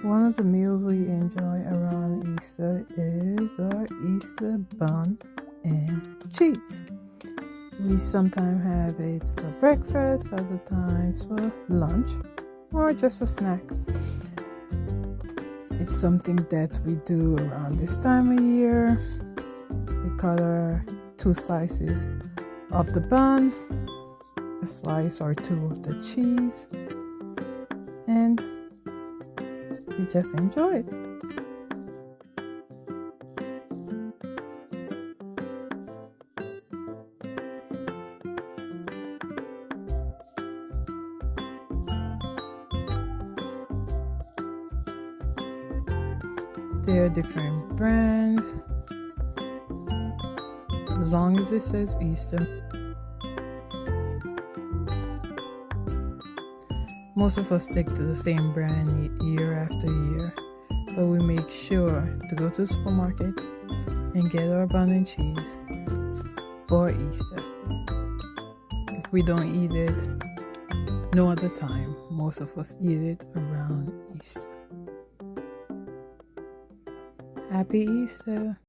One of the meals we enjoy around Easter is our Easter bun and cheese. We sometimes have it for breakfast, other times for lunch, or just a snack. It's something that we do around this time of year. We cut our 2 slices of the bun, a slice or 2 of the cheese, and we just enjoy it. There are different brands, as long as it says Easter. Most of us stick to the same brand year after year, but we make sure to go to the supermarket and get our bun and cheese for Easter. If we don't eat it no other time, most of us eat it around Easter. Happy Easter!